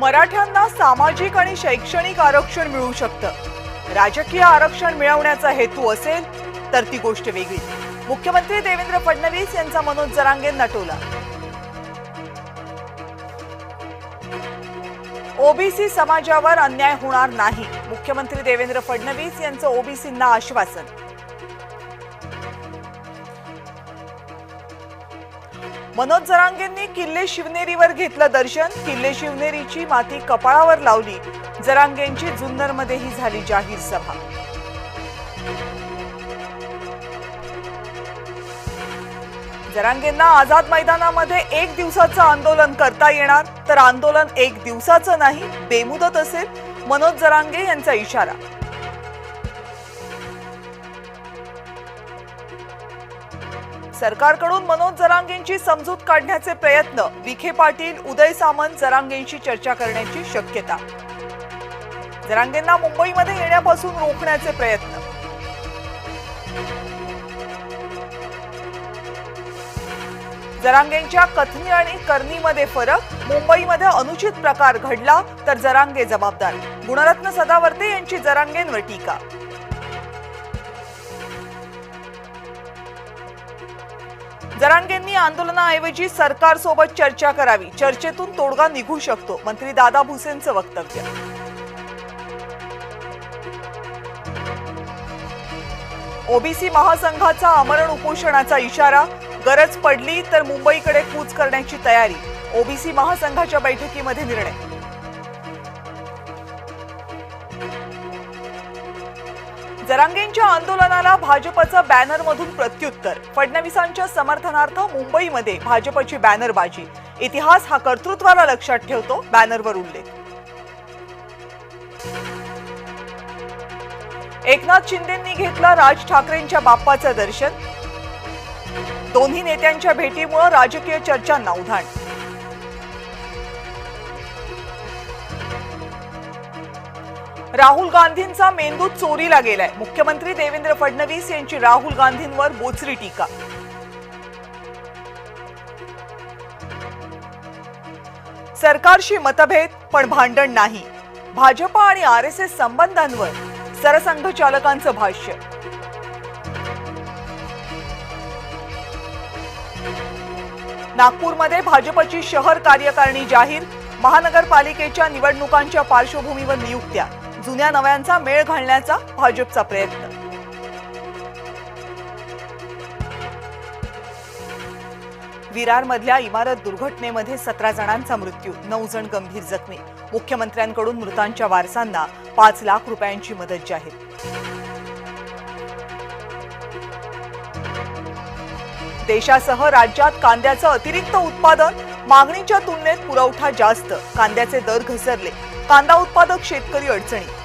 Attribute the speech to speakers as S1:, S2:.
S1: मराठ्यांना सामाजिक आणि शैक्षणिक आरक्षण मिळू शकतं। राजकीय आरक्षण मिळवण्याचा हेतू असेल तर ती गोष्ट वेगळी। मुख्यमंत्री देवेंद्र फडणवीस यांचा मनोज जरांगेंना टोला। ओबीसी समाजावर अन्याय होणार नाही, मुख्यमंत्री देवेंद्र फडणवीस यांचं ओबीसींना आश्वासन। मनोज जरांगेंनी किल्ले शिवनेरीवर घेतलं दर्शन, किल्ले शिवनेरीची माती कपाळावर लावली। जरांगेंची जुन्नरमध्येही झाली जाहीर सभा। जरांगेंना आझाद मैदानामध्ये 1 दिवसाचं आंदोलन करता येणार, तर आंदोलन 1 दिवसाचं नाही बेमुदत असेल, मनोज जरांगे यांचा इशारा। सरकारकडून मनोज जरांगेंची समजूत काढण्याचे प्रयत्न, विखे पाटील, उदय सामंत जरांगेंशी चर्चा करण्याची शक्यता। जरांगेंना मुंबईमध्ये येण्यापासून रोखण्याचे प्रयत्न। जरांगेंच्या कथनी आणि करणीमध्ये फरक, मुंबईमध्ये अनुचित प्रकार घडला तर जरांगे जबाबदार। गुणरत्न सदावर्ते यांची जरांगेंवर टीका। जरांगेंनी आंदोलनाऐवजी सरकारसोबत चर्चा करावी, चर्चेतून तोडगा निघू शकतो, मंत्री दादा भुसेंचं वक्तव्य। ओबीसी महासंघाचा आमरण उपोषणाचा इशारा, गरज पडली तर मुंबईकडे कूच करण्याची तयारी, ओबीसी महासंघाच्या बैठकीमध्ये निर्णय। जरांगेंच्या आंदोलनाला भाजपचा बॅनरमधून प्रत्युत्तर, फडणवीसांच्या समर्थनार्थ मुंबईमध्ये भाजपची बॅनरबाजी, इतिहास हा कर्तृत्वाला लक्षात ठेवतो, बॅनरवर उल्लेख। एकनाथ शिंदेंनी घेतलं राज ठाकरेंच्या बाप्पाचं दर्शन, दोन्ही नेत्यांच्या भेटीमुळे राजकीय चर्चांना उधाण। राहुल गांधींचा मेंदू चोरीला गेलाय, मुख्यमंत्री देवेंद्र फडणवीस यांची राहुल गांधींवर बोचरी टीका। सरकारशी मतभेद पण भांडण नाही, भाजप आणि आरएसएस संबंधांवर सरसंघचालकांचं भाष्य। नागपूरमध्ये भाजपची शहर कार्यकारिणी जाहीर, महानगरपालिकेच्या निवडणुकांच्या पार्श्वभूमीवर नियुक्त्या, जुन्या नव्यांचा मेळ घालण्याचा भाजपचा प्रयत्न। विरारमधल्या इमारत दुर्घटनेमध्ये 17 जणांचा मृत्यू, 9 जण गंभीर जखमी, मुख्यमंत्र्यांकडून मृतांच्या वारसांना 5 लाख रुपयांची मदत जाहीर। देशासह राज्यात कांद्याचं अतिरिक्त उत्पादन, मागणीच्या तुलनेत पुरवठा जास्त, कांद्याचे दर घसरले, कांदा उत्पादक शेतकरी अडचणीत।